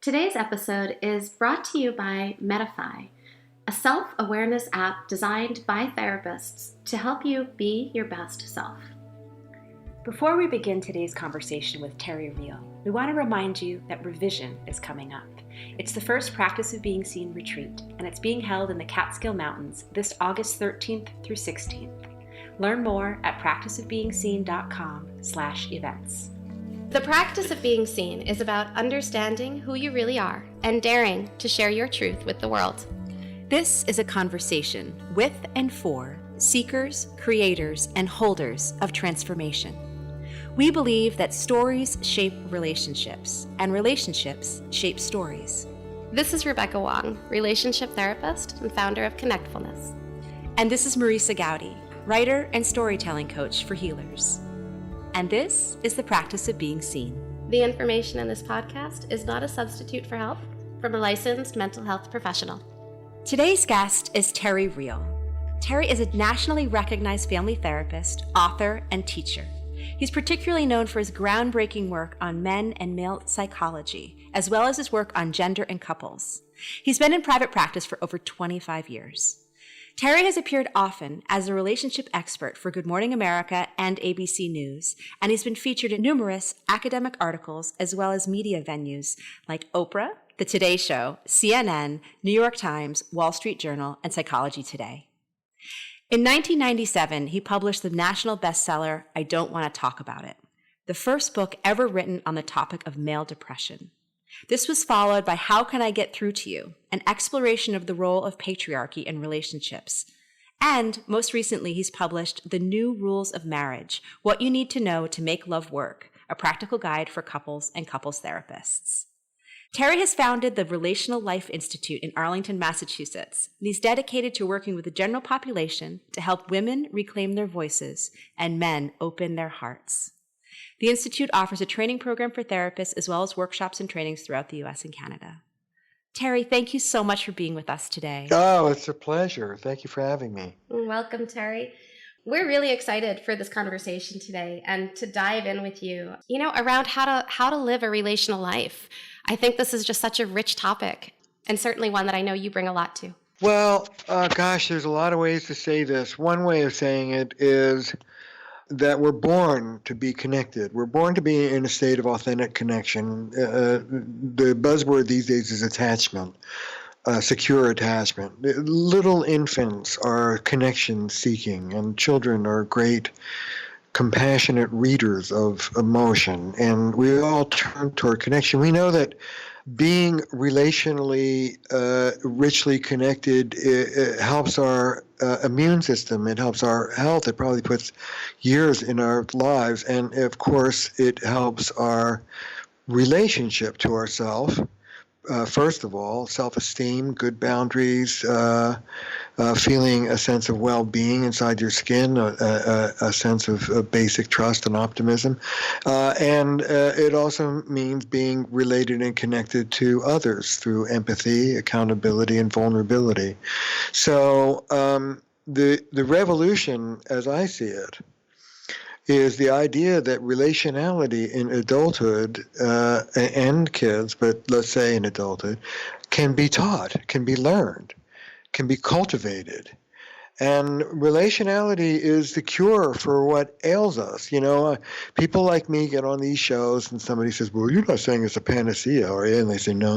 Today's episode is brought to you by Medify, a self-awareness app designed by therapists to help you be your best self. Before we begin today's conversation with Terry Real, we want to remind you that revision is coming up. It's the first Practice of Being Seen retreat, and it's being held in the Catskill Mountains this August 13th through 16th. Learn more at practiceofbeing-seen.com/events. The practice of being seen is about understanding who you really are and daring to share your truth with the world. This is a conversation with and for seekers, creators, and holders of transformation. We believe that stories shape relationships, and relationships shape stories. This is Rebecca Wong, relationship therapist and founder of Connectfulness. And this is Marisa Gowdy, writer and storytelling coach for healers. And this is the Practice of Being Seen. The information in this podcast is not a substitute for help from a licensed mental health professional. Today's guest is Terry Real. Terry is a nationally recognized family therapist, author, and teacher. He's particularly known for his groundbreaking work on men and male psychology, as well as his work on gender and couples. He's been in private practice for over 25 years. Terry has appeared often as a relationship expert for Good Morning America and ABC News, and he's been featured in numerous academic articles as well as media venues like Oprah, The Today Show, CNN, New York Times, Wall Street Journal, and Psychology Today. In 1997, he published the national bestseller, I Don't Want to Talk About It, the first book ever written on the topic of male depression. This was followed by How Can I Get Through to You, an exploration of the role of patriarchy in relationships. And most recently, he's published The New Rules of Marriage, What You Need to Know to Make Love Work, a practical guide for couples and couples therapists. Terry has founded the Relational Life Institute in Arlington, Massachusetts, and he's dedicated to working with the general population to help women reclaim their voices and men open their hearts. The Institute offers a training program for therapists as well as workshops and trainings throughout the U.S. and Canada. Terry, thank you so much for being with us today. Oh, it's a pleasure. Thank you for having me. Welcome, Terry. We're really excited for this conversation today and to dive in with you, around how to live a relational life. I think this is just such a rich topic, and certainly one that I know you bring a lot to. Well, there's a lot of ways to say this. One way of saying it is that we're born to be connected. We're born to be in a state of authentic connection. The buzzword these days is attachment, secure attachment. Little infants are connection seeking, and children are great compassionate readers of emotion, and we all turn toward connection. We know that being relationally richly connected it helps our immune system. It helps our health. It probably puts years in our lives. And, of course, it helps our relationship to ourselves. First of all, self-esteem, good boundaries, feeling a sense of well-being inside your skin, a sense of basic trust and optimism. And it also means being related and connected to others through empathy, accountability, and vulnerability. So the revolution, as I see it, is the idea that relationality in adulthood and kids, but let's say in adulthood, can be taught, can be learned, can be cultivated. And relationality is the cure for what ails us. People like me get on these shows and somebody says, well, you're not saying it's a panacea, are you? And they say, no.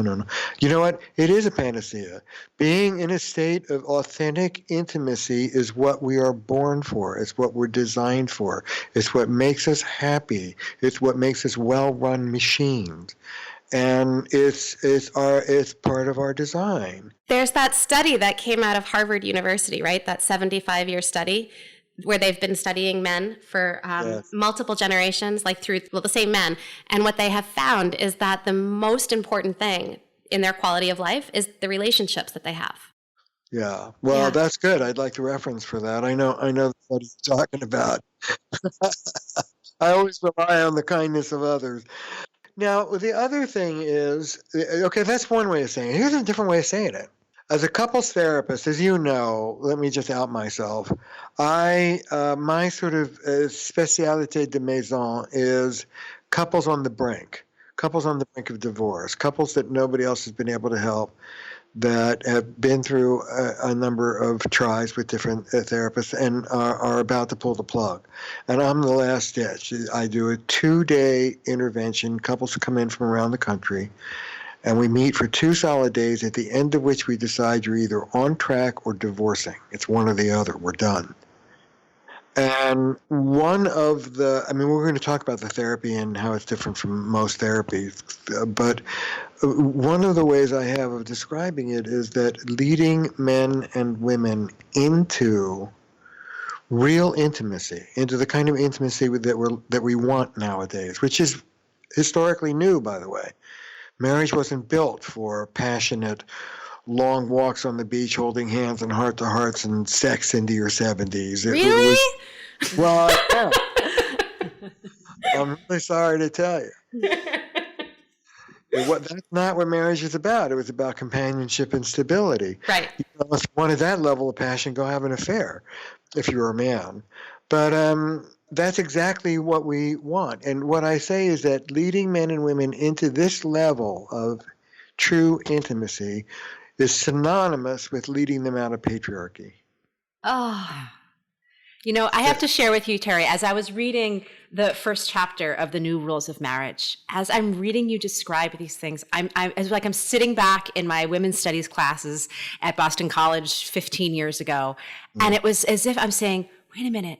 You know what? It is a panacea. Being in a state of authentic intimacy is what we are born for. It's what we're designed for. It's what makes us happy. It's what makes us well-run machines. And it's part of our design. There's that study that came out of Harvard University, right? That 75-year study where they've been studying men for Yes. multiple generations, the same men. And what they have found is that the most important thing in their quality of life is the relationships that they have. Yeah. Well, That's good. I'd like the reference for that. I know what he's talking about. I always rely on the kindness of others. Now, the other thing is, okay, that's one way of saying it. Here's a different way of saying it. As a couples therapist, as you know, let me just out myself. My sort of spécialité de maison is couples on the brink, couples on the brink of divorce, couples that nobody else has been able to help, that have been through a number of tries with different therapists and are about to pull the plug. And I'm the last ditch. I do a 2-day intervention. Couples come in from around the country, and we meet for 2 solid days, at the end of which we decide you're either on track or divorcing. It's one or the other. We're done. And we're going to talk about the therapy and how it's different from most therapies, but one of the ways I have of describing it is that leading men and women into real intimacy, into the kind of intimacy that we want nowadays, which is historically new, by the way. Marriage wasn't built for passionate, long walks on the beach holding hands and heart-to-hearts and sex into your 70s. Really? Well, yeah. I'm really sorry to tell you. That's not what marriage is about. It was about companionship and stability. Right. If you wanted that level of passion, go have an affair if you're a man. But that's exactly what we want. And what I say is that leading men and women into this level of true intimacy is synonymous with leading them out of patriarchy. Oh, I have to share with you, Terry, as I was reading the first chapter of the New Rules of Marriage, as I'm reading you describe these things, it's like I'm sitting back in my women's studies classes at Boston College 15 years ago, and it was as if I'm saying, wait a minute,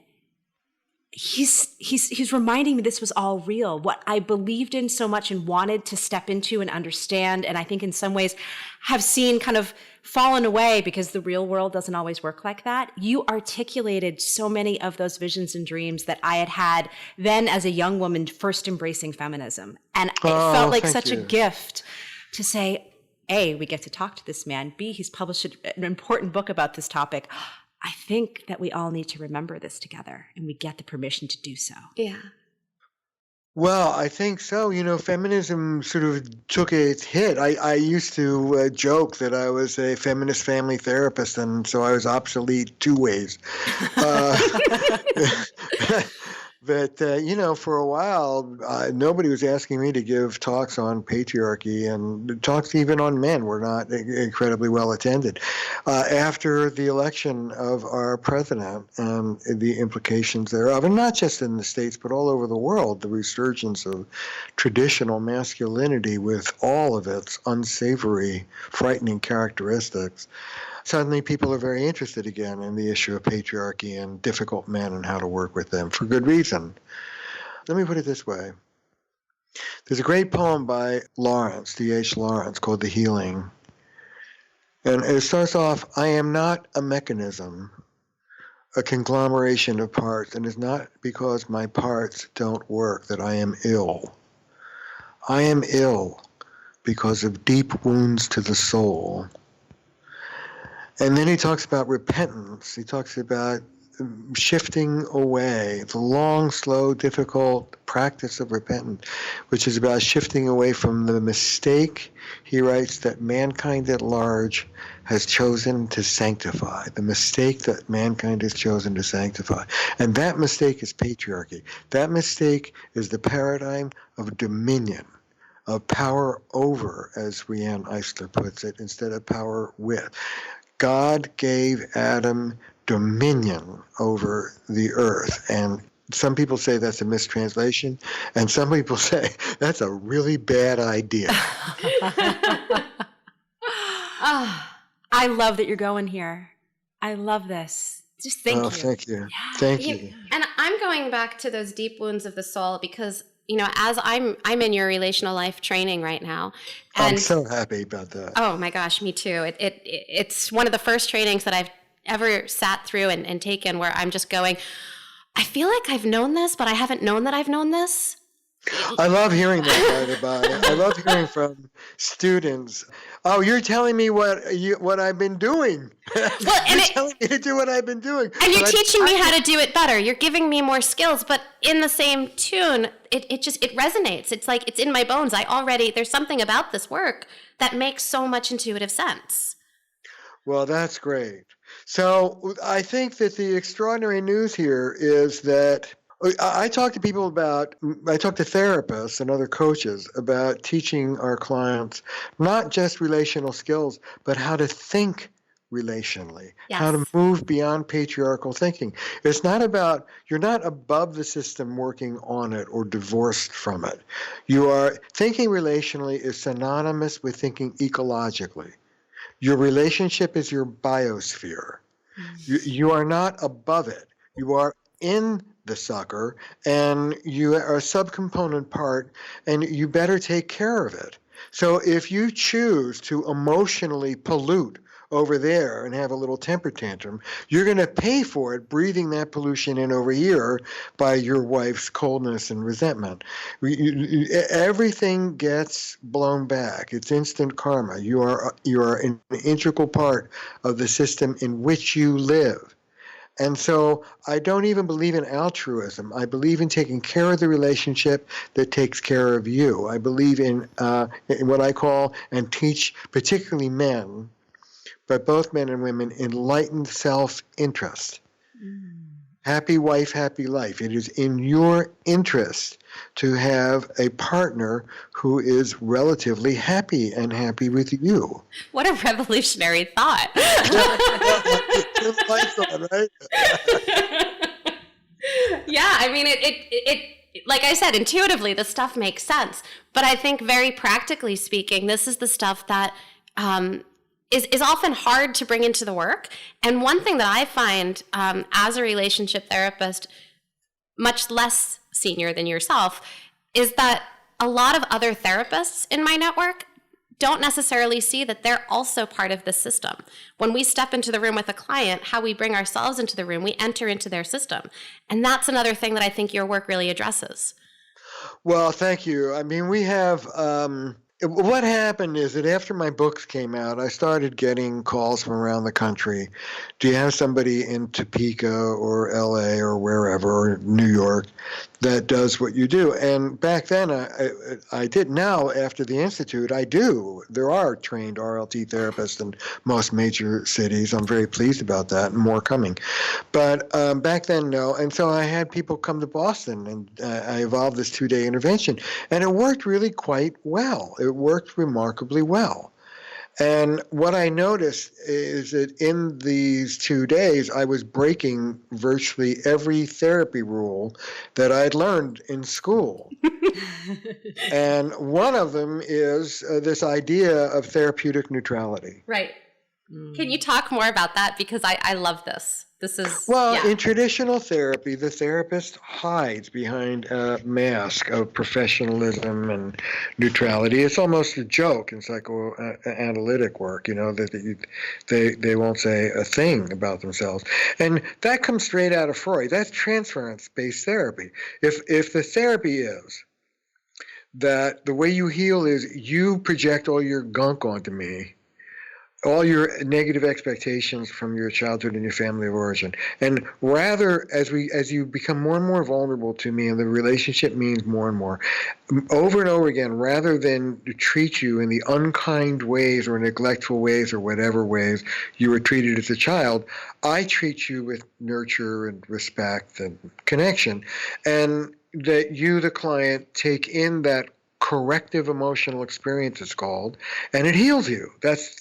he's reminding me this was all real, what I believed in so much and wanted to step into and understand, and I think in some ways have seen kind of fallen away because the real world doesn't always work like that. You articulated so many of those visions and dreams that I had then as a young woman first embracing feminism. And it felt like such a gift to say, A, we get to talk to this man. B, he's published an important book about this topic. I think that we all need to remember this together, and we get the permission to do so. Yeah. Well, I think so. Feminism sort of took its hit. I used to joke that I was a feminist family therapist, and so I was obsolete 2 ways. But, for a while, nobody was asking me to give talks on patriarchy, and talks even on men were not incredibly well attended. After the election of our president and the implications thereof, and not just in the States, but all over the world, the resurgence of traditional masculinity with all of its unsavory, frightening characteristics, suddenly people are very interested again in the issue of patriarchy and difficult men and how to work with them for good reason. Let me put it this way. There's a great poem by Lawrence, D.H. Lawrence, called The Healing. And it starts off, I am not a mechanism, a conglomeration of parts, and it's not because my parts don't work that I am ill. I am ill because of deep wounds to the soul. And then he talks about repentance. He talks about shifting away, the long, slow, difficult practice of repentance, which is about shifting away from the mistake, he writes, that mankind at large has chosen to sanctify, the mistake that mankind has chosen to sanctify. And that mistake is patriarchy. That mistake is the paradigm of dominion, of power over, as Rianne Eisler puts it, instead of power with. God gave Adam dominion over the earth. And some people say that's a mistranslation, and some people say that's a really bad idea. I love that you're going here. I love this. Just thank you. Thank you. Yeah. Thank you. And I'm going back to those deep wounds of the soul because, as I'm in your relational life training right now. And I'm so happy about that. Oh my gosh, me too. It's one of the first trainings that I've ever sat through and taken where I'm just going, I feel like I've known this, but I haven't known that I've known this. I love hearing that, by the way. I love hearing from students. Oh, you're telling me what I've been doing. Well, you're telling me to do what I've been doing. And you're teaching me how to do it better. You're giving me more skills, but in the same tune, it resonates. It's like it's in my bones. There's something about this work that makes so much intuitive sense. Well, that's great. So I think that the extraordinary news here is that I talk to people I talk to therapists and other coaches about teaching our clients not just relational skills, but how to think relationally, how to Yes. move beyond patriarchal thinking. It's not about, you're not above the system working on it or divorced from it. You are thinking relationally is synonymous with thinking ecologically. Your relationship is your biosphere. You are not above it. You are in the sucker, and you are a subcomponent part, and you better take care of it. So if you choose to emotionally pollute over there and have a little temper tantrum, you're going to pay for it breathing that pollution in over here by your wife's coldness and resentment. Everything gets blown back. It's instant karma. You are an integral part of the system in which you live. And so I don't even believe in altruism. I believe in taking care of the relationship that takes care of you. I believe in what I call and teach, particularly men, but both men and women, enlightened self-interest. Happy wife, happy life. It is in your interest to have a partner who is relatively happy and happy with you. What a revolutionary thought. Right? Yeah, I mean, it like I said, intuitively, the stuff makes sense. But I think very practically speaking, this is the stuff that is often hard to bring into the work. And one thing that I find as a relationship therapist, much less senior than yourself, is that a lot of other therapists in my network don't necessarily see that they're also part of the system. When we step into the room with a client, how we bring ourselves into the room, we enter into their system. And that's another thing that I think your work really addresses. Well, thank you. I mean, we have, what happened is that after my books came out, I started getting calls from around the country. Do you have somebody in Topeka or LA or wherever, or New York, that does what you do? And back then I did. Now, after the Institute, I do. There are trained RLT therapists in most major cities. I'm very pleased about that, and more coming. But back then, no. And so I had people come to Boston, and I evolved this 2-day intervention. And it worked really quite well. It worked remarkably well. And what I noticed is that in these 2 days, I was breaking virtually every therapy rule that I'd learned in school. And one of them is this idea of therapeutic neutrality. Right. Can you talk more about that? Because I love this. This is, well, yeah. In traditional therapy, the therapist hides behind a mask of professionalism and neutrality. It's almost a joke in psychoanalytic work, you know, that they won't say a thing about themselves. And that comes straight out of Freud. That's transference-based therapy. If the therapy is that the way you heal is you project all your gunk onto me, all your negative expectations from your childhood and your family of origin. And rather, as you become more and more vulnerable to me, and the relationship means more and more, over and over again, rather than treat you in the unkind ways or neglectful ways or whatever ways you were treated as a child, I treat you with nurture and respect and connection. And that you, the client, take in that corrective emotional experience, it's called, and it heals you. That's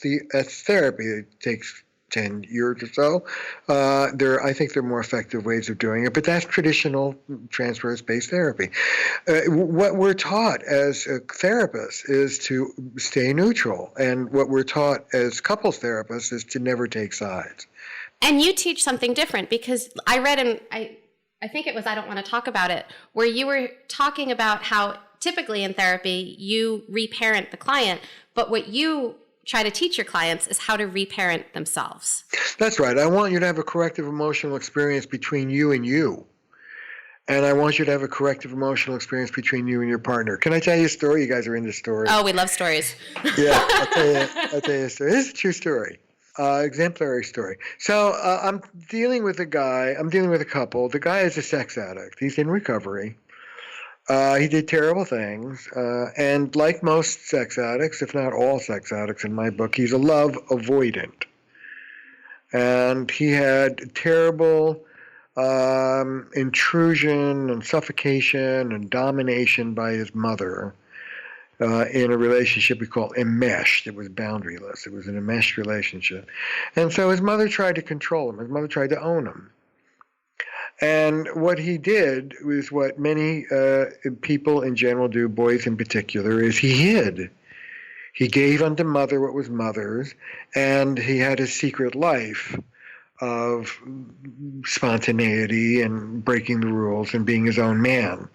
therapy. It takes 10 years or so. I think there are more effective ways of doing it, but that's traditional transference-based therapy. What we're taught as therapists is to stay neutral, and what we're taught as couples therapists is to never take sides. And you teach something different, because I read I think it was I Don't Want to Talk About It, where you were talking about how typically in therapy, you reparent the client, but what you try to teach your clients is how to reparent themselves. That's right. I want you to have a corrective emotional experience between you and you. And I want you to have a corrective emotional experience between you and your partner. Can I tell you a story? You guys are into stories. Oh, we love stories. Yeah, I'll tell you a story. This is a true story. Exemplary story. So I'm dealing with a couple. The guy is a sex addict. He's in recovery. He did terrible things, and like most sex addicts, if not all sex addicts in my book, he's a love avoidant. And he had terrible intrusion and suffocation and domination by his mother in a relationship we call enmeshed. It was boundaryless. It was an enmeshed relationship. And so his mother tried to control him. His mother tried to own him. And what he did was what many people in general do, boys in particular, is he hid. He gave unto mother what was mother's, and he had a secret life of spontaneity and breaking the rules and being his own man.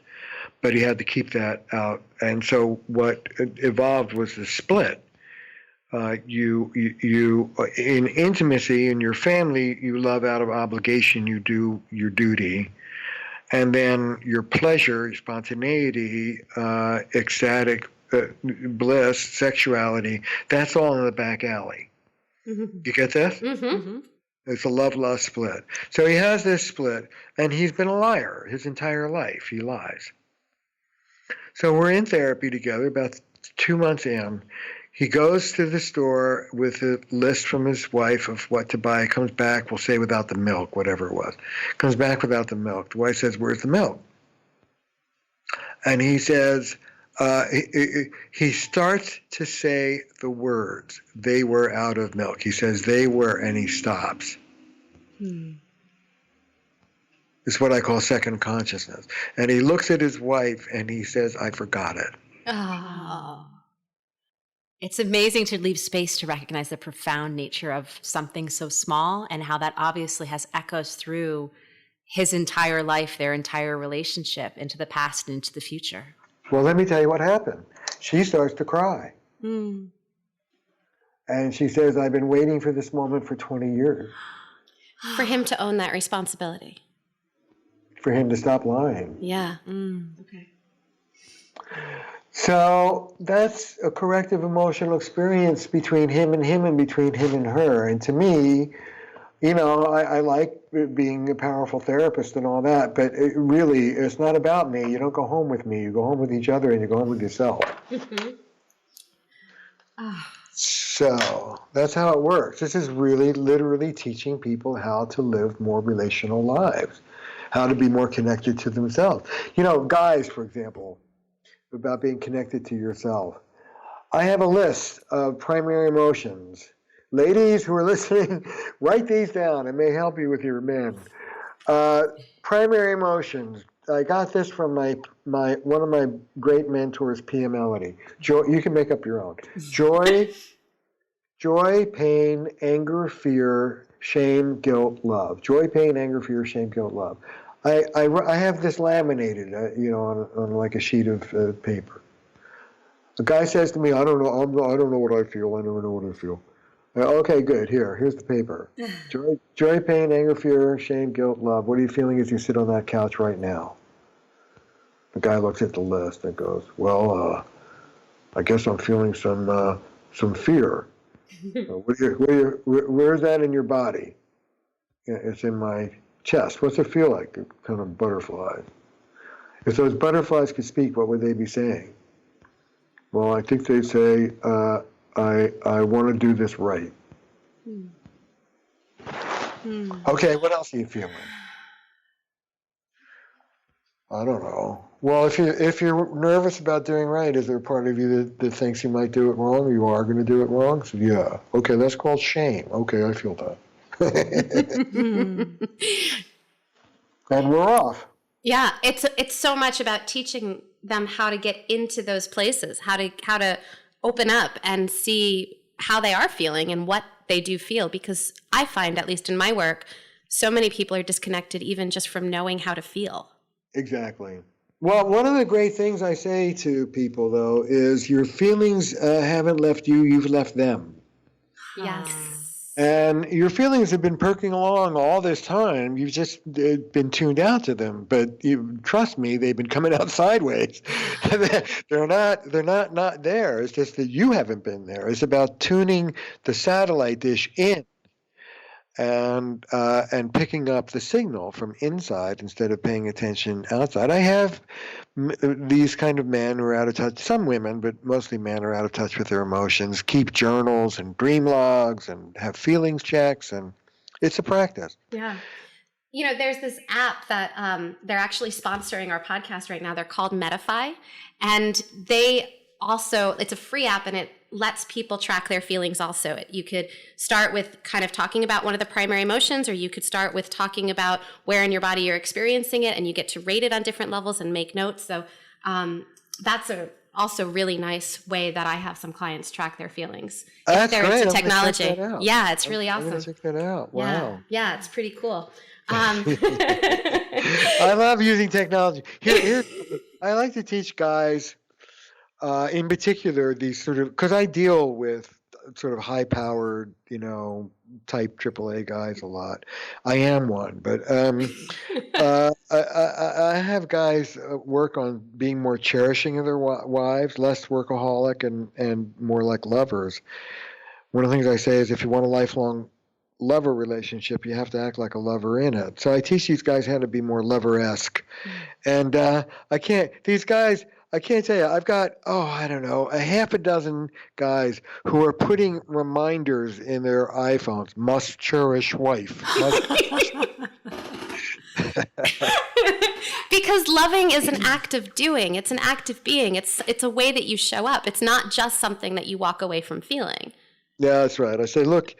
But he had to keep that out. And so what evolved was the split. You in intimacy in your family, you love out of obligation, you do your duty. And then your pleasure, your spontaneity, ecstatic bliss, sexuality, that's all in the back alley. Mm-hmm. You get this? Mm-hmm. It's a love-lust split. So he has this split, and he's been a liar his entire life. He lies. So we're in therapy together, about 2 months in. He goes to the store with a list from his wife of what to buy, comes back, we'll say without the milk, whatever it was. Comes back without the milk. The wife says, where's the milk? And he says, he starts to say the words, they were out of milk. He says, they were, and he stops. It's what I call second consciousness. And he looks at his wife and he says, I forgot it. Oh. It's amazing to leave space to recognize the profound nature of something so small and how that obviously has echoes through his entire life, their entire relationship, into the past and into the future. Well, let me tell you what happened. She starts to cry. And she says, I've been waiting for this moment for 20 years. For him to own that responsibility. For him to stop lying. Yeah. Okay. So that's a corrective emotional experience between him and between him and her. And to me, you know, I like being a powerful therapist and all that, but it's not about me. You don't go home with me. You go home with each other and you go home with yourself. So that's how it works. This is really literally teaching people how to live more relational lives, how to be more connected to themselves. You know, guys, for example, about being connected to yourself. I have a list of primary emotions. Ladies who are listening, write these down. It may help you with your men. Primary emotions. I got this from one of my great mentors, P. M. Melody. Joy. You can make up your own. Joy, pain, anger, fear, shame, guilt, love. Joy, pain, anger, fear, shame, guilt, love. I have this laminated, on like a sheet of paper. A guy says to me, I don't know what I feel. I never know what I feel. Okay, good. Here's the paper. Joy, pain, anger, fear, shame, guilt, love. What are you feeling as you sit on that couch right now? The guy looks at the list and goes, well, I guess I'm feeling some fear. Where's that in your body? It's in my chest. What's it feel like? Kind of butterflies. If those butterflies could speak, what would they be saying? Well, I think they'd say, I want to do this right. Okay, what else are you feeling? I don't know. Well, if you're nervous about doing right, is there a part of you that thinks you might do it wrong, or you are going to do it wrong? So yeah. Okay, that's called shame. Okay, I feel that. And we're off. Yeah, it's so much about teaching them how to get into those places, how to open up and see how they are feeling and what they do feel. Because I find, at least in my work, so many people are disconnected even just from knowing how to feel. Exactly. Well, one of the great things I say to people, though, is your feelings haven't left you, you've left them. Yes. And your feelings have been perking along all this time. You've just been tuned out to them. But trust me, they've been coming out sideways. They're not there. It's just that you haven't been there. It's about tuning the satellite dish in and picking up the signal from inside instead of paying attention outside. I have these kind of men who are out of touch. Some women, but mostly men, are out of touch with their emotions, keep journals and dream logs and have feelings checks, and it's a practice. Yeah. There's this app that they're actually sponsoring our podcast right now. They're called Medify. And it's a free app, and it lets people track their feelings also. You could start with kind of talking about one of the primary emotions, or you could start with talking about where in your body you're experiencing it, and you get to rate it on different levels and make notes. So that's also really nice way that I have some clients track their feelings. That's great. It's a technology. Check that out. Yeah, it's really awesome. I'm gonna check that out. Wow. Yeah, it's pretty cool. I love using technology. I like to teach guys, in particular, these sort of, because I deal with sort of high-powered, type AAA guys a lot. I am one, but I have guys work on being more cherishing of their wives, less workaholic, and more like lovers. One of the things I say is, if you want a lifelong lover relationship, you have to act like a lover in it. So I teach these guys how to be more lover-esque. And I can't tell you, I've got, I don't know, a half a dozen guys who are putting reminders in their iPhones. Must cherish wife. Because loving is an act of doing. It's an act of being. It's a way that you show up. It's not just something that you walk away from feeling. Yeah, that's right. I say, look,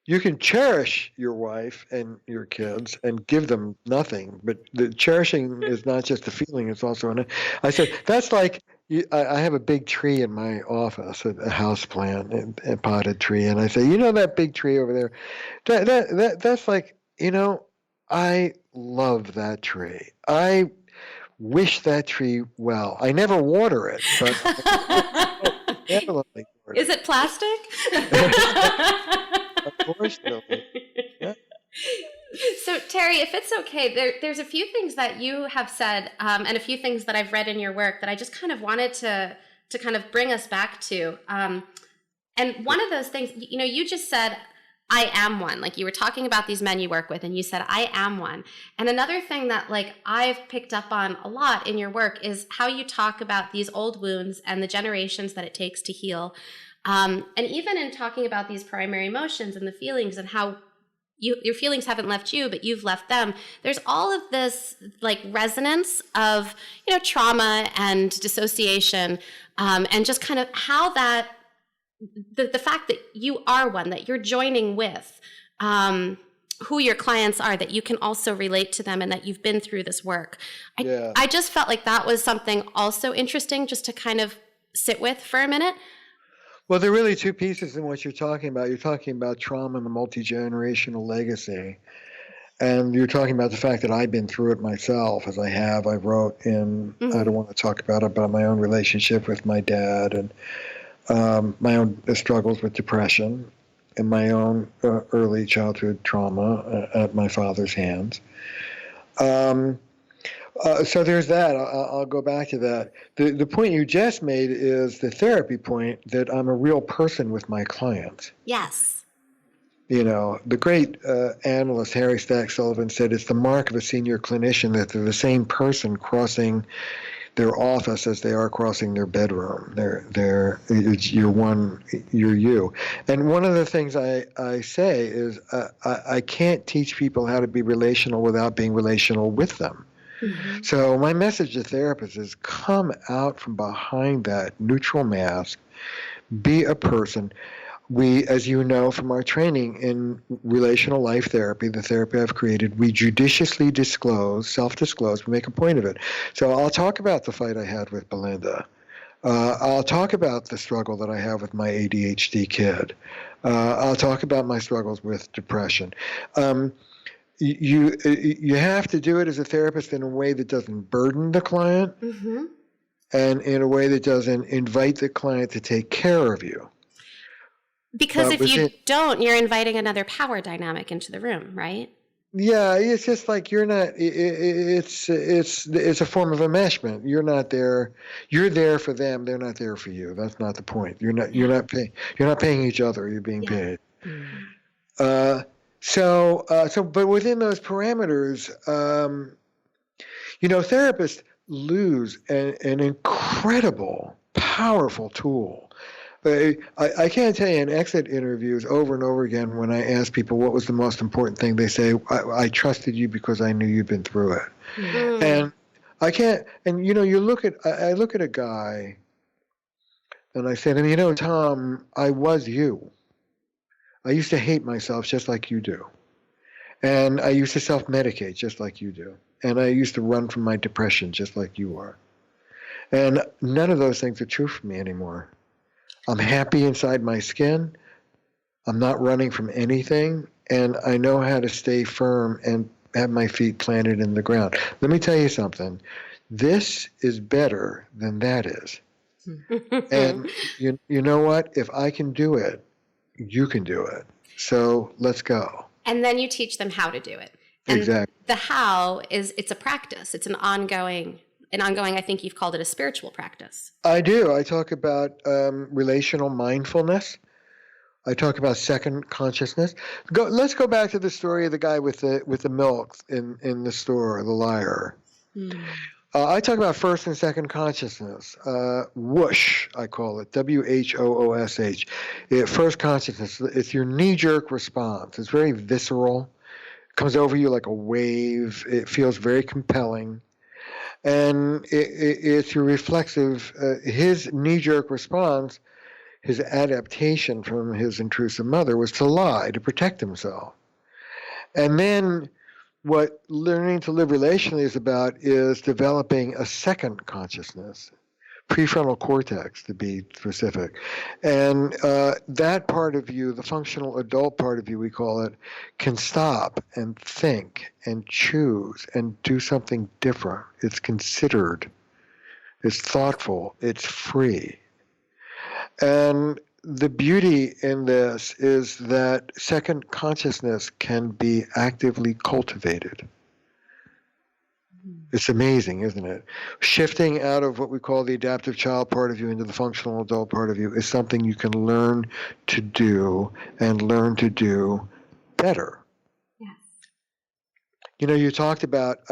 you can cherish your wife and your kids and give them nothing, but the cherishing is not just a feeling, it's also I said, that's like, I have a big tree in my office, a house plant, a potted tree, and I say, that big tree over there, that's like, I love that tree. I wish that tree well. I never water it, but definitely water it. Is it plastic? Of course, no. Yeah. So, Terry, if it's okay, there's a few things that you have said and a few things that I've read in your work that I just kind of wanted to kind of bring us back to. And one of those things, you just said, I am one. Like, you were talking about these men you work with, and you said, I am one. And another thing that, like, I've picked up on a lot in your work is how you talk about these old wounds and the generations that it takes to heal. And even in talking about these primary emotions and the feelings and how your feelings haven't left you, but you've left them, there's all of this like resonance of, trauma and dissociation, and just kind of how that, the fact that you are one, that you're joining with who your clients are, that you can also relate to them and that you've been through this work. I just felt like that was something also interesting just to kind of sit with for a minute. Well, there are really two pieces in what you're talking about. You're talking about trauma and the multi-generational legacy. And you're talking about the fact that I've been through it myself, as I have. I wrote in, I don't want to talk about my own relationship with my dad and my own struggles with depression and my own early childhood trauma at my father's hands. So there's that. I'll go back to that. The point you just made is the therapy point, that I'm a real person with my clients. Yes. The great analyst Harry Stack Sullivan said it's the mark of a senior clinician that they're the same person crossing their office as they are crossing their bedroom. You're you. And one of the things I say is I can't teach people how to be relational without being relational with them. Mm-hmm. So my message to therapists is, come out from behind that neutral mask, be a person. We, as you know from our training in relational life therapy, the therapy I've created, we judiciously self-disclose, we make a point of it. So I'll talk about the fight I had with Belinda. I'll talk about the struggle that I have with my ADHD kid. I'll talk about my struggles with depression. You have to do it as a therapist in a way that doesn't burden the client, mm-hmm. and in a way that doesn't invite the client to take care of you. Because if you don't, you're inviting another power dynamic into the room, right? Yeah, it's just like you're not. It's a form of enmeshment. You're not there. You're there for them. They're not there for you. That's not the point. You're not paying each other. You're being paid. Mm-hmm. But within those parameters, therapists lose an incredible, powerful tool. I can't tell you in exit interviews over and over again when I ask people what was the most important thing, they say, I trusted you because I knew you'd been through it. Mm. And I can't, and you look at, I look at a guy and I say to him, Tom, I was you. I used to hate myself just like you do. And I used to self-medicate just like you do. And I used to run from my depression just like you are. And none of those things are true for me anymore. I'm happy inside my skin. I'm not running from anything. And I know how to stay firm and have my feet planted in the ground. Let me tell you something. This is better than that is. And you know what? If I can do it, you can do it. So let's go. And then you teach them how to do it. And exactly. The how it's a practice. It's an ongoing, I think you've called it a spiritual practice. I do. I talk about relational mindfulness. I talk about second consciousness. Let's go back to the story of the guy with the milk in the store, the liar. I talk about first and second consciousness. Whoosh, I call it, WHOOSH. First consciousness, it's your knee-jerk response. It's very visceral. It comes over you like a wave. It feels very compelling. And it's your reflexive, his knee-jerk response, his adaptation from his intrusive mother was to lie, to protect himself. And then what learning to live relationally is about is developing a second consciousness, prefrontal cortex to be specific. And that part of you, the functional adult part of you, we call it, can stop and think and choose and do something different. It's considered, it's thoughtful, it's free. And the beauty in this is that second consciousness can be actively cultivated. It's amazing, isn't it? Shifting out of what we call the adaptive child part of you into the functional adult part of you is something you can learn to do and learn to do better. Yes. You talked about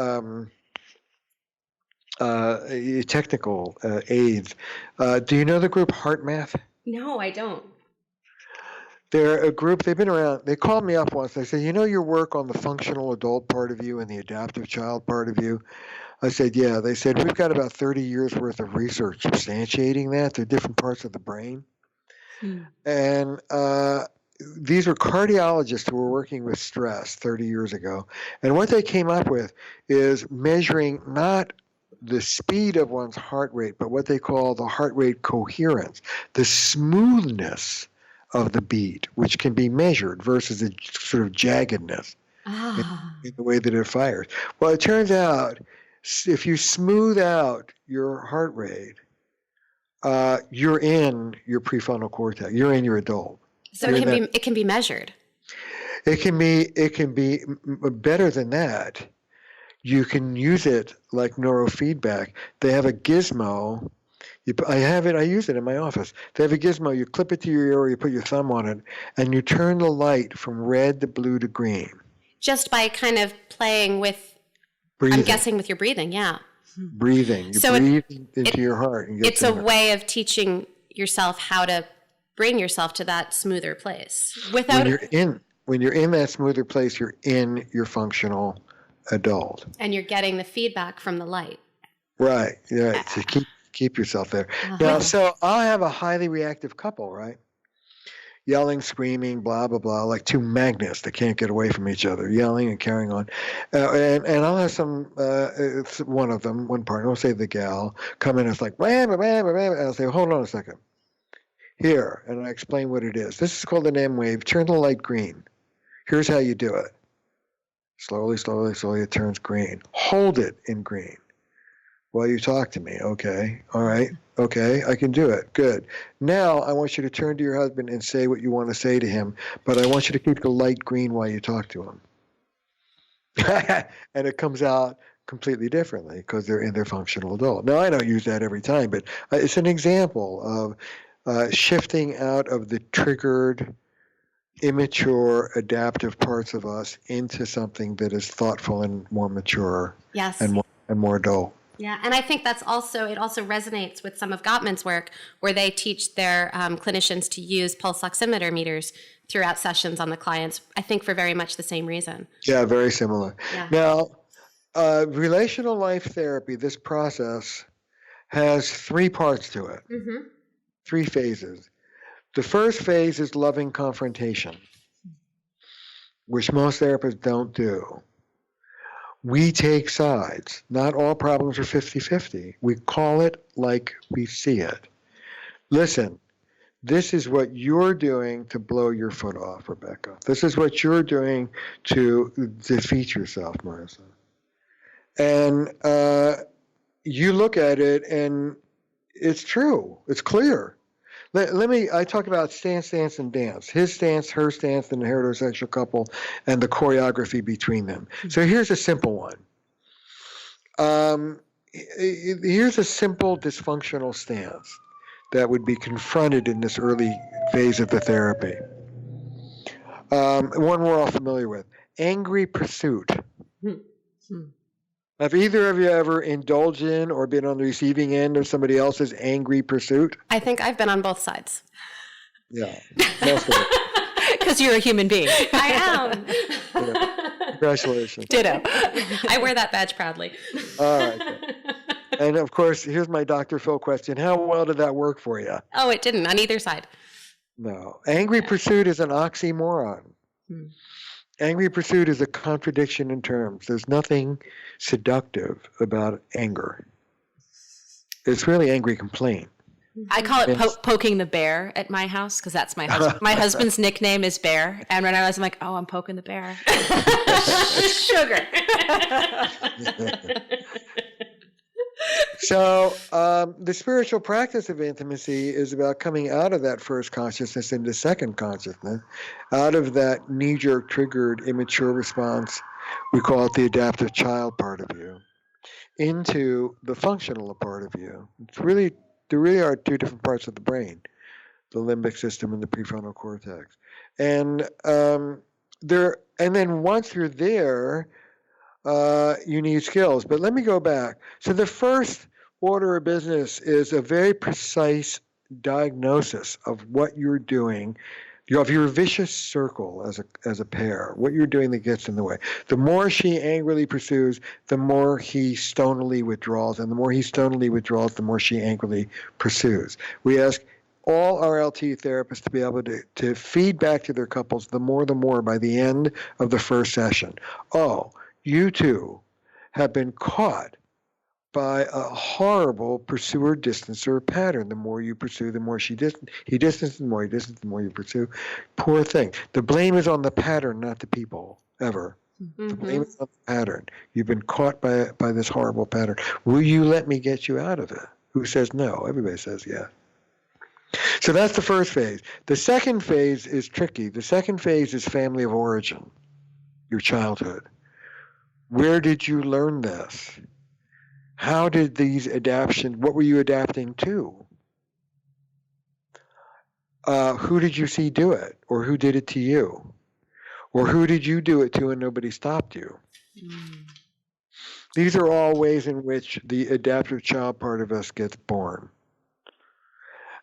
technical aids. Do you know the group HeartMath? No, I don't. They're a group, they've been around, they called me up once, they said, your work on the functional adult part of you and the adaptive child part of you? I said, yeah. They said, we've got about 30 years worth of research substantiating that. They're different parts of the brain. And these were cardiologists who were working with stress 30 years ago. And what they came up with is measuring not the speed of one's heart rate, but what they call the heart rate coherence, the smoothness of the beat, which can be measured versus the sort of jaggedness in the way that it fires. Well, it turns out if you smooth out your heart rate, you're in your prefrontal cortex. You're in your adult. So it can be measured. It can be better than that. You can use it like neurofeedback. They have a gizmo. I use it in my office. They have a gizmo. You clip it to your ear, or you put your thumb on it, and you turn the light from red to blue to green. Just by kind of playing with, breathing. I'm guessing with your breathing, yeah. Breathing. You breathe into your heart. And it's a way of teaching yourself how to bring yourself to that smoother place. When you're in that smoother place, you're in your functional adult. And you're getting the feedback from the light. Right. Yeah. So keep yourself there. Now, so I'll have a highly reactive couple, right? Yelling, screaming, blah, blah, blah, like two magnets that can't get away from each other, yelling and carrying on. And I'll have one of them, one partner, I'll say the gal, come in and it's like, blah, blah, blah, blah, blah, and I'll say, hold on a second. Here, and I explain what it is. This is called an M wave. Turn the light green. Here's how you do it. Slowly, slowly, slowly, it turns green. Hold it in green while you talk to me. Okay. All right. Okay. I can do it. Good. Now I want you to turn to your husband and say what you want to say to him, but I want you to keep the light green while you talk to him. And it comes out completely differently because they're in their functional adult. Now, I don't use that every time, but it's an example of shifting out of the triggered, immature, adaptive parts of us into something that is thoughtful and more mature. Yes. And more adult. Yeah, and I think it also resonates with some of Gottman's work, where they teach their clinicians to use pulse oximeter meters throughout sessions on the clients, I think for very much the same reason. Yeah, very similar. Yeah. Now, relational life therapy, this process, has 3 parts to it, 3 phases. The first phase is loving confrontation, which most therapists don't do. We take sides. Not all problems are 50-50. We call it like we see it. Listen, this is what you're doing to blow your foot off, Rebecca. This is what you're doing to defeat yourself, Marissa. And you look at it and it's true. It's clear. I talk about stance, and dance. His stance, her stance, and the heterosexual couple, and the choreography between them. So here's a simple one. Here's a simple dysfunctional stance that would be confronted in this early phase of the therapy. One we're all familiar with. Angry pursuit. Have either of you ever indulged in or been on the receiving end of somebody else's angry pursuit? I think I've been on both sides. Yeah, most of it. Because you're a human being. I am. Yeah. Congratulations. Ditto. I wear that badge proudly. All right. And of course, here's my Dr. Phil question. How well did that work for you? Oh, it didn't on either side. No. Angry pursuit is an oxymoron. Angry pursuit is a contradiction in terms. There's nothing seductive about anger. It's really angry complaint. I call it poking the bear at my house, because that's my husband. My husband's nickname is Bear. And when I was, I'm like, oh, I'm poking the bear. Sugar. So the spiritual practice of intimacy is about coming out of that first consciousness into second consciousness, out of that knee-jerk triggered immature response, we call it the adaptive child part of you, into the functional part of you. There really are 2 different parts of the brain, the limbic system and the prefrontal cortex. And then once you're there, you need skills. But let me go back. So the first order of business is a very precise diagnosis of what you're doing, of your vicious circle as a pair, what you're doing that gets in the way. The more she angrily pursues, the more he stonily withdraws, and the more he stonily withdraws, the more she angrily pursues. We ask all RLT therapists to be able to feed back to their couples the more by the end of the first session. Oh, you two have been caught by a horrible pursuer-distancer pattern. The more you pursue, the more he distances, the more he distances, the more you pursue. Poor thing. The blame is on the pattern, not the people, ever. The blame is on the pattern. You've been caught by this horrible pattern. Will you let me get you out of it? Who says no? Everybody says yeah. So that's the first phase. The second phase is tricky. The second phase is family of origin, your childhood. Where did you learn this? How did these adaptations, what were you adapting to? Who did you see do it? Or who did it to you? Or who did you do it to and nobody stopped you? These are all ways in which the adaptive child part of us gets born.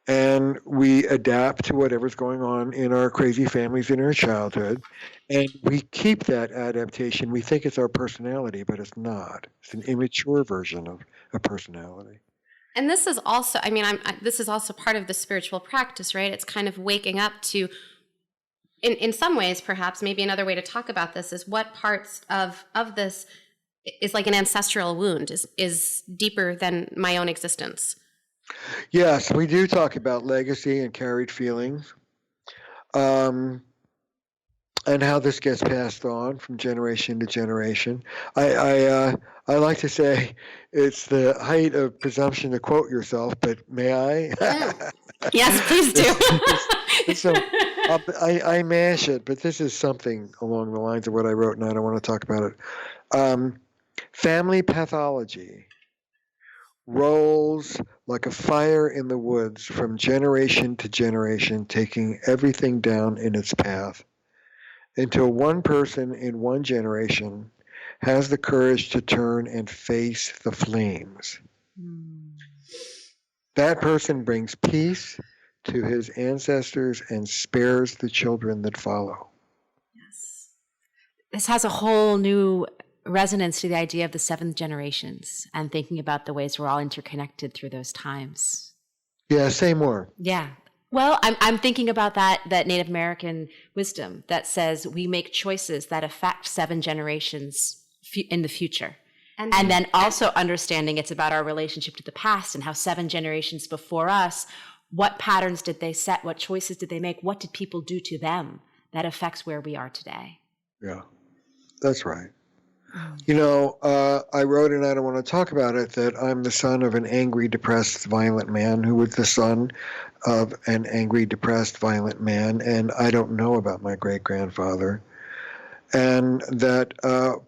And we adapt to whatever's going on in our crazy families in our childhood. And we keep that adaptation. We think it's our personality, but it's not. It's an immature version of a personality. And this is also, this is also part of the spiritual practice, right? It's kind of waking up to, in some ways, perhaps, maybe another way to talk about this is what parts of this is like an ancestral wound, is deeper than my own existence. Yes, we do talk about legacy and carried feelings, and how this gets passed on from generation to generation. I like to say it's the height of presumption to quote yourself, but may I? Yes, please do. So I mash it, but this is something along the lines of what I wrote, and I don't want to talk about it. Family pathology rolls like a fire in the woods from generation to generation, taking everything down in its path, until one person in one generation has the courage to turn and face the flames. That person brings peace to his ancestors and spares the children that follow. Yes. This has a whole new resonance to the idea of the 7 generations and thinking about the ways we're all interconnected through those times. Yeah, say more. Yeah. Well, I'm thinking about that Native American wisdom that says we make choices that affect 7 generations in the future. And then also understanding it's about our relationship to the past and how 7 generations before us, what patterns did they set? What choices did they make? What did people do to them that affects where we are today? Yeah, that's right. You know, I wrote, and I don't want to talk about it, that I'm the son of an angry, depressed, violent man who was the son of an angry, depressed, violent man, and I don't know about my great-grandfather. And that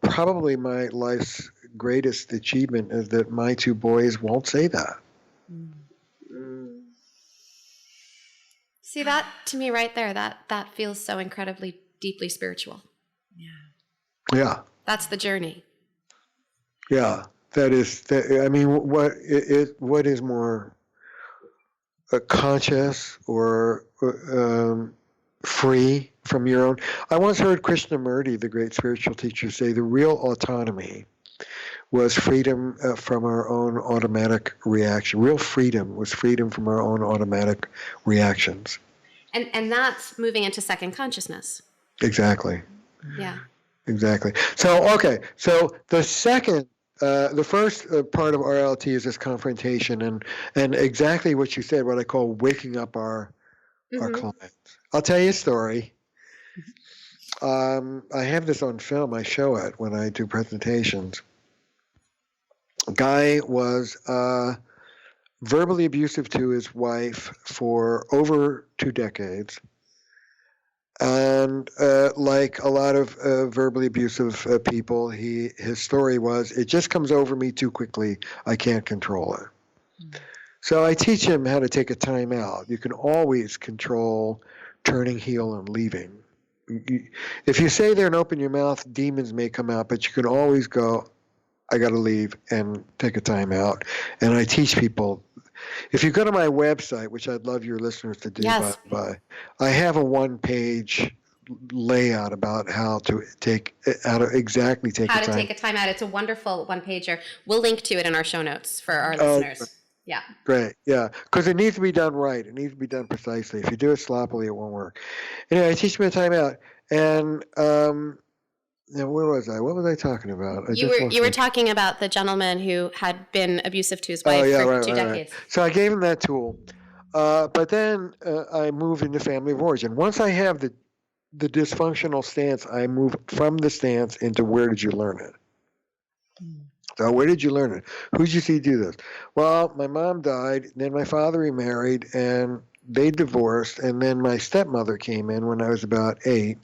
probably my life's greatest achievement is that my 2 boys won't say that. See, that to me right there, that feels so incredibly deeply spiritual. Yeah. That's the journey. Yeah, that is. I mean, what is more conscious or free from your own? I once heard Krishnamurti, the great spiritual teacher, say the real autonomy was freedom from our own automatic reaction. Real freedom was freedom from our own automatic reactions. And that's moving into second consciousness. Exactly. Yeah. Exactly. So, okay. So the second, the first part of RLT is this confrontation and exactly what you said, what I call waking up our clients. I'll tell you a story. I have this on film. I show it when I do presentations. A guy was verbally abusive to his wife for over 2 decades. And like a lot of verbally abusive people, his story was, it just comes over me too quickly. I can't control it. So I teach him how to take a time out. You can always control turning heel and leaving. If you stay there and open your mouth, demons may come out, but you can always go, I got to leave and take a time out. And I teach people. If you go to my website, which I'd love your listeners to do, Yes. by I have a 1-page layout about how to exactly take How a to time. take a time out. It's a wonderful 1-pager. We'll link to it in our show notes for our listeners. Yeah. Great, yeah, because it needs to be done right. It needs to be done precisely. If you do it sloppily, it won't work. Anyway, I teach me a time out, and now where was I? What was I talking about? You were talking about the gentleman who had been abusive to his wife for 2 decades. Right. So I gave him that tool, but then I moved into family of origin. Once I have the dysfunctional stance, I move from the stance into where did you learn it? So where did you learn it? Who did you see do this? Well, my mom died, then my father remarried, and they divorced, and then my stepmother came in when I was about 8.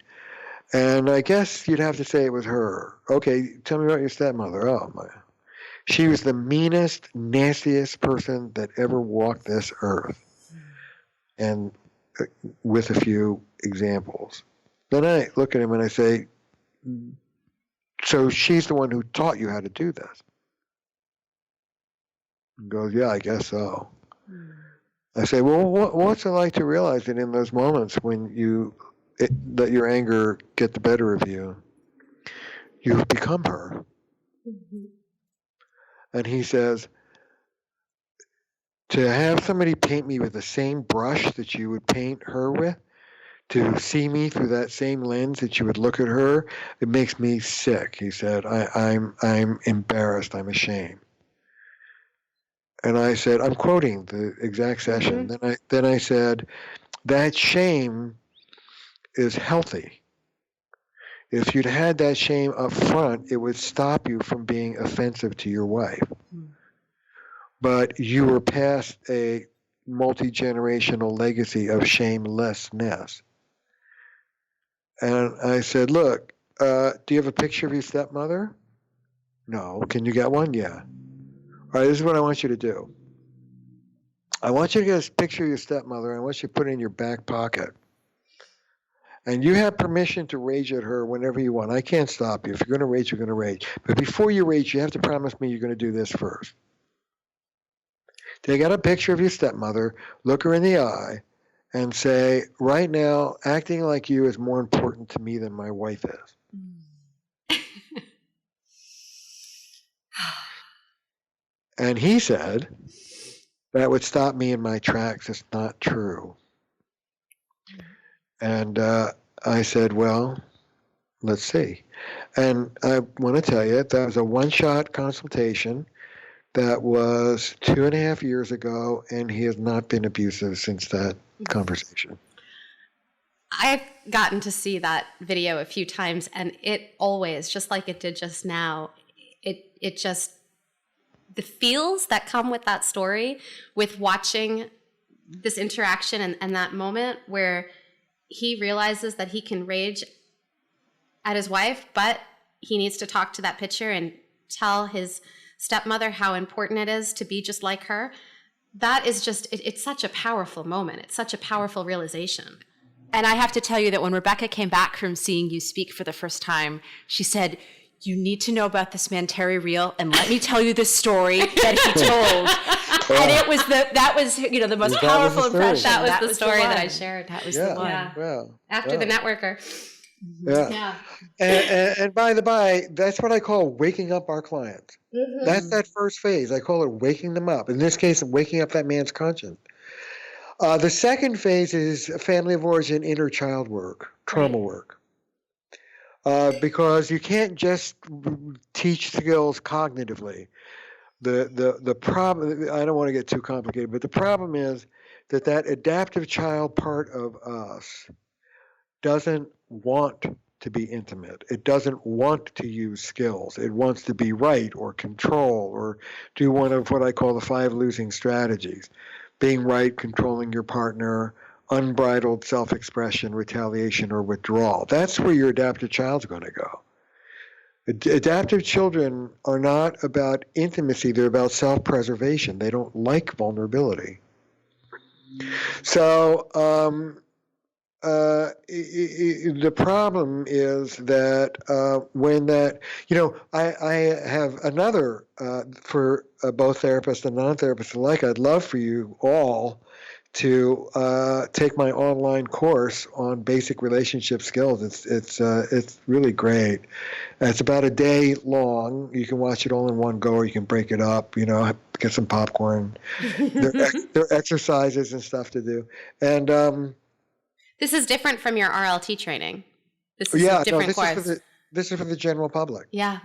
And I guess you'd have to say it was her. Okay, tell me about your stepmother. She was the meanest, nastiest person that ever walked this earth. And with a few examples. Then I look at him and I say, so she's the one who taught you how to do this? He goes, yeah, I guess so. I say, well, what's it like to realize that in those moments when that your anger get the better of you, you've become her? And he says, to have somebody paint me with the same brush that you would paint her with, to see me through that same lens that you would look at her, it makes me sick. He said, I'm embarrassed, I'm ashamed. And I said, I'm quoting the exact session. Then I said, that shame is healthy. If you'd had that shame up front, it would stop you from being offensive to your wife. But you were past a multi-generational legacy of shamelessness. And I said, look, do you have a picture of your stepmother? No. Can you get one? Yeah. All right, this is what I want you to do. I want you to get a picture of your stepmother. I want you to put it in your back pocket. And you have permission to rage at her whenever you want. I can't stop you. If you're going to rage, you're going to rage. But before you rage, you have to promise me you're going to do this first. Take out a picture of your stepmother, look her in the eye, and say, right now, acting like you is more important to me than my wife is. And he said, that would stop me in my tracks. It's not true. And I said, well, let's see. And I want to tell you, that was a one-shot consultation that was 2.5 years ago, and he has not been abusive since that conversation. I've gotten to see that video a few times, and it always, just like it did just now, it just, the feels that come with that story, with watching this interaction and that moment where he realizes that he can rage at his wife, but he needs to talk to that picture and tell his stepmother how important it is to be just like her. That is just, it's such a powerful moment. It's such a powerful realization. And I have to tell you that when Rebecca came back from seeing you speak for the first time, she said, you need to know about this man, Terry Real, and let me tell you the story that he told. And it was that was the most powerful impression. That was the story that I shared. That was the one. Yeah. After the networker. Yeah. And by the by, that's what I call waking up our clients. Mm-hmm. That's that first phase. I call it waking them up. In this case, waking up that man's conscience. The second phase is family of origin, inner child work, trauma work. Because you can't just teach skills cognitively. The problem, I don't want to get too complicated, but the problem is that adaptive child part of us doesn't want to be intimate. It doesn't want to use skills. It wants to be right or control or do one of what I call the 5 losing strategies. Being right, controlling your partner, unbridled self-expression, retaliation, or withdrawal. That's where your adaptive child's going to go. Adaptive children are not about intimacy. They're about self-preservation. They don't like vulnerability. So the problem is that when that, I have another, for both therapists and non-therapists alike, I'd love for you all to take my online course on basic relationship skills. It's really great. It's about a day long. You can watch it all in one go, or you can break it up. Get some popcorn. There are exercises and stuff to do. And this is different from your RLT training. This is a different course. This is for the general public. Yeah.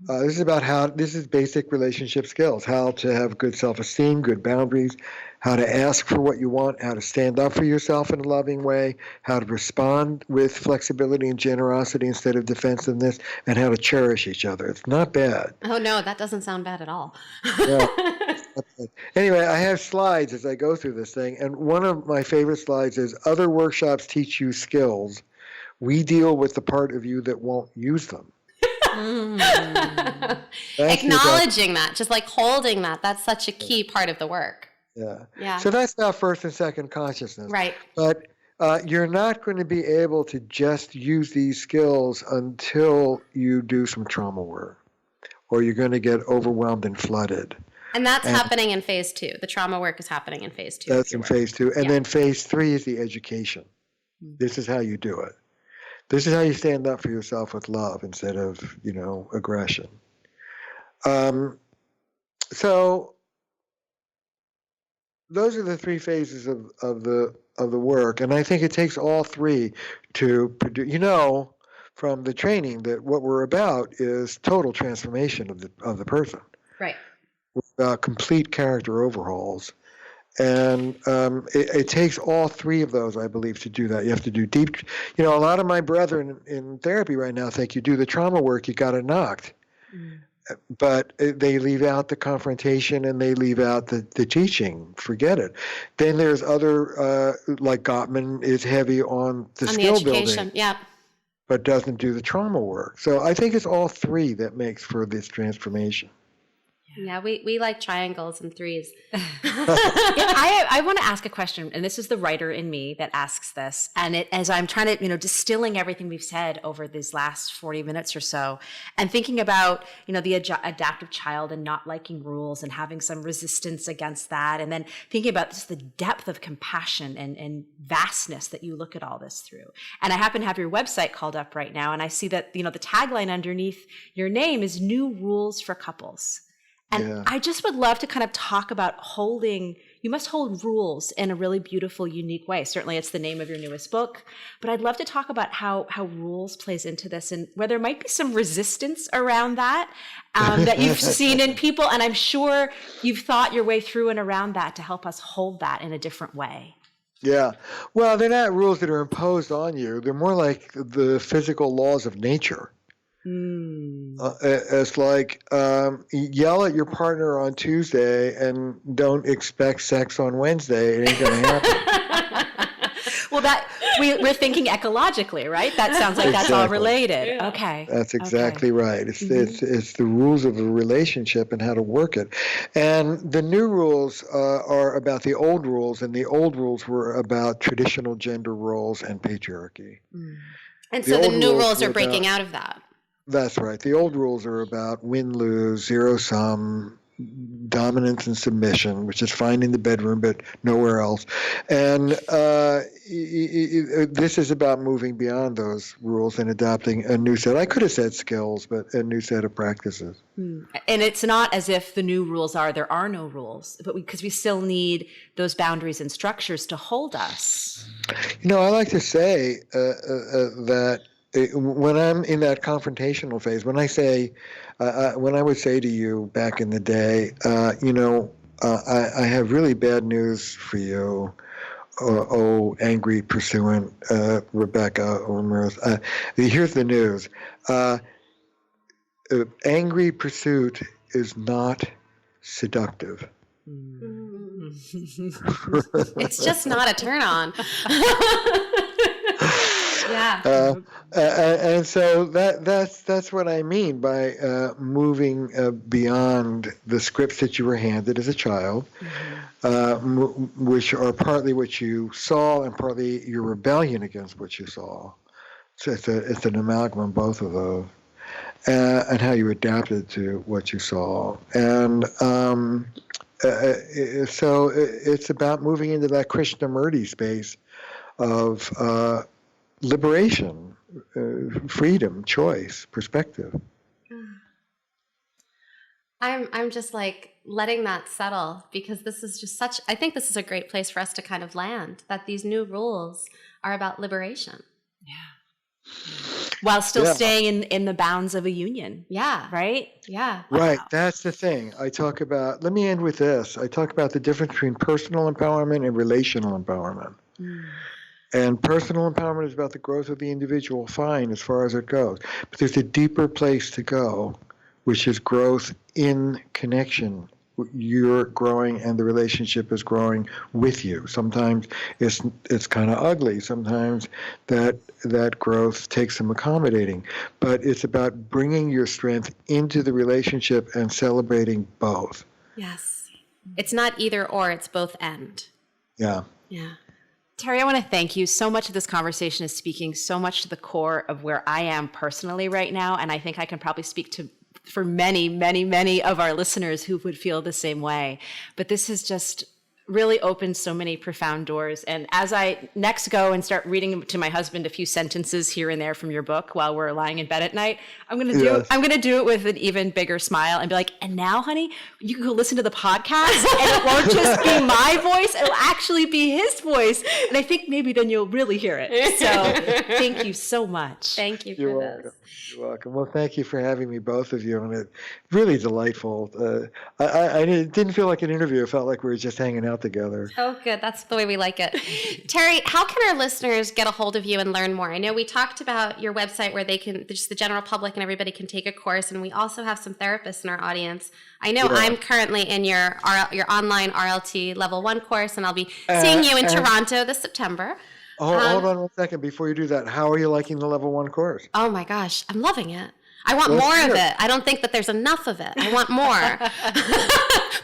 This is basic relationship skills, how to have good self-esteem, good boundaries, how to ask for what you want, how to stand up for yourself in a loving way, how to respond with flexibility and generosity instead of defensiveness, and how to cherish each other. It's not bad. Oh, no, that doesn't sound bad at all. Yeah. Anyway, I have slides as I go through this thing, and one of my favorite slides is, other workshops teach you skills. We deal with the part of you that won't use them. Acknowledging that, just like holding that, that's such a key part of the work. Yeah. So that's now first and second consciousness. Right. But you're not going to be able to just use these skills until you do some trauma work, or you're going to get overwhelmed and flooded. And that's happening in phase 2. The trauma work is happening in phase 2. That's in phase 2. And then phase 3 is the education. This is how you do it. This is how you stand up for yourself with love instead of, aggression. So those are the 3 phases of the work, and I think it takes all 3 to produce. From the training, that what we're about is total transformation of the person. Right. Complete character overhauls. And it takes all 3 of those, I believe, to do that. You have to do deep. A lot of my brethren in therapy right now think you do the trauma work, you got it knocked. But they leave out the confrontation and they leave out the teaching. Forget it. Then there's other, like Gottman is heavy on the skill building. Yeah. But doesn't do the trauma work. So I think it's all 3 that makes for this transformation. Yeah, we like triangles and threes. I want to ask a question, and this is the writer in me that asks this. And as I'm trying to, distilling everything we've said over these last 40 minutes or so, and thinking about, the adaptive child and not liking rules and having some resistance against that, and then thinking about just the depth of compassion and vastness that you look at all this through. And I happen to have your website called up right now, and I see that, the tagline underneath your name is New Rules for Couples. And I just would love to kind of talk about you must hold rules in a really beautiful, unique way. Certainly it's the name of your newest book, but I'd love to talk about how rules plays into this and where there might be some resistance around that you've seen in people. And I'm sure you've thought your way through and around that to help us hold that in a different way. Yeah. Well, they're not rules that are imposed on you. They're more like the physical laws of nature. It's like yell at your partner on Tuesday and don't expect sex on Wednesday. It ain't going to happen. Well, we're thinking ecologically, right? That sounds like that's all related. Yeah. Okay. That's exactly right. It's the rules of a relationship and how to work it. And the new rules are about the old rules, and the old rules were about traditional gender roles and patriarchy. And so the new rules are breaking out of that. That's right. The old rules are about win-lose, zero-sum, dominance and submission, which is fine in the bedroom, but nowhere else. And this is about moving beyond those rules and adopting a new set. I could have said skills, but a new set of practices. And it's not as if the new rules are there are no rules, but because we still need those boundaries and structures to hold us. I like to say that when I'm in that confrontational phase, when I would say to you back in the day, I have really bad news for you, angry pursuant Rebecca or Mirth. Here's the news. Angry pursuit is not seductive. It's just not a turn on. Yeah. And so that's what I mean by moving beyond the scripts that you were handed as a child, which are partly what you saw and partly your rebellion against what you saw. So it's an amalgam of both of those, and how you adapted to what you saw. And so it's about moving into that Krishnamurti space of liberation, freedom, choice, perspective. I'm just like letting that settle, because this is just I think this is a great place for us to kind of land, that these new rules are about liberation. Yeah. While still staying in the bounds of a union. Yeah. Right? Yeah. Right. That's the thing. Let me end with this. I talk about the difference between personal empowerment and relational empowerment. And personal empowerment is about the growth of the individual, fine, as far as it goes. But there's a deeper place to go, which is growth in connection. You're growing and the relationship is growing with you. Sometimes it's kind of ugly. Sometimes that growth takes some accommodating. But it's about bringing your strength into the relationship and celebrating both. Yes. It's not either or, it's both and. Yeah. Yeah. Terry, I want to thank you. So much of this conversation is speaking so much to the core of where I am personally right now. And I think I can probably speak for many, many, many of our listeners who would feel the same way. But this has just really opened so many profound doors. And as I next go and start reading to my husband a few sentences here and there from your book while we're lying in bed at night, I'm going to do it with an even bigger smile and be like, and now, honey, you can go listen to the podcast and it won't just be my voice. It'll actually be his voice. And I think maybe then you'll really hear it. So thank you so much. Thank you for You're this. welcome. You're welcome. Well, thank you for having me, both of you. And it's really delightful. I didn't feel like an interview. It felt like we were just hanging out together. Oh, good. That's the way we like it. Terry, how can our listeners get a hold of you and learn more? I know we talked about your website where they can, just the general public and everybody can take a course, and we also have some therapists in our audience. I know I'm currently in your online RLT level 1 course, and I'll be seeing you in Toronto this September. Hold on one second before you do that. How are you liking the level 1 course? Oh my gosh, I'm loving it. I want more of it. I don't think that there's enough of it. I want more.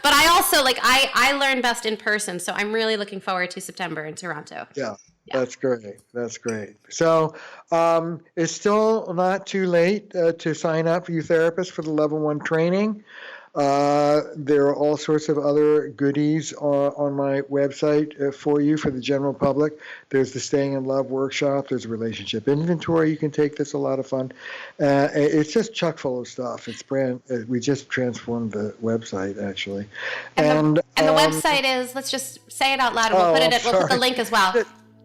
But I also, like, I learn best in person. So I'm really looking forward to September in Toronto. Yeah. That's great. That's great. So it's still not too late to sign up for you therapists for the level 1 training. There are all sorts of other goodies on my website for you, for the general public. There's the Staying in Love workshop. There's a relationship inventory you can take. That's a lot of fun. It's just chock full of stuff. It's we just transformed the website, actually. And the website is, let's just say it out loud, and we'll put the link as well.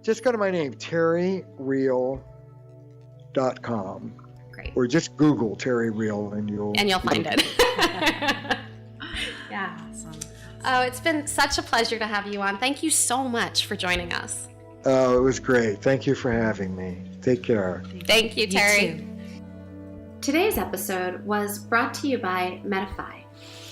Just go to my name, terryreal.com. Great. Or just Google Terry Real and you'll find it. Yeah. Awesome. Oh, it's been such a pleasure to have you on. Thank you so much for joining us. Oh, it was great. Thank you for having me. Take care. Thank you, Terry. You too. Today's episode was brought to you by Medify.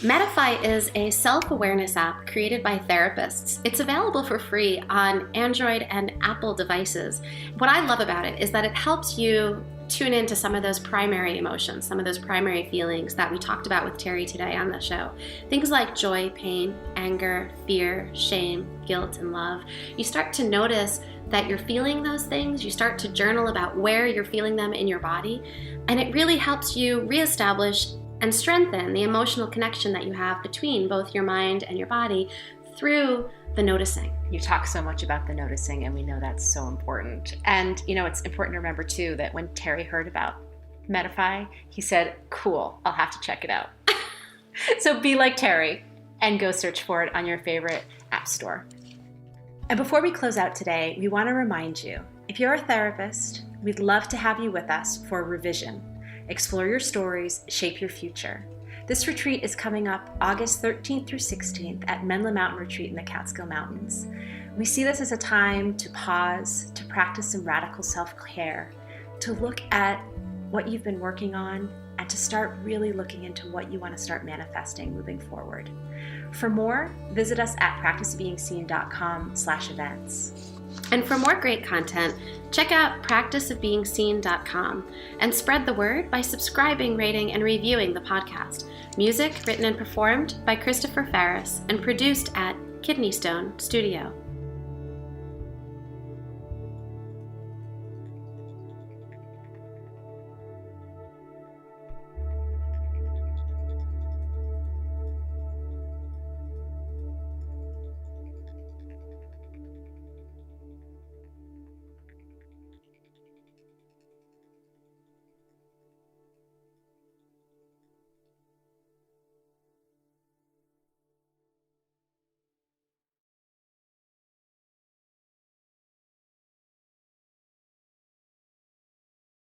Medify is a self-awareness app created by therapists. It's available for free on Android and Apple devices. What I love about it is that it helps you tune into some of those primary emotions, some of those primary feelings that we talked about with Terry today on the show. Things like joy, pain, anger, fear, shame, guilt, and love. You start to notice that you're feeling those things. You start to journal about where you're feeling them in your body, and it really helps you reestablish and strengthen the emotional connection that you have between both your mind and your body through the noticing. You talk so much about the noticing, and we know that's so important. And, it's important to remember, too, that when Terry heard about Medify, he said, cool, I'll have to check it out. So be like Terry and go search for it on your favorite app store. And before we close out today, we want to remind you, if you're a therapist, we'd love to have you with us for Revision. Explore your stories, shape your future. This retreat is coming up August 13th through 16th at Menla Mountain Retreat in the Catskill Mountains. We see this as a time to pause, to practice some radical self-care, to look at what you've been working on, and to start really looking into what you want to start manifesting moving forward. For more, visit us at practiceofbeingseen.com/events. And for more great content, check out practiceofbeingseen.com and spread the word by subscribing, rating, and reviewing the podcast. Music written and performed by Christopher Ferris and produced at Kidney Stone Studio.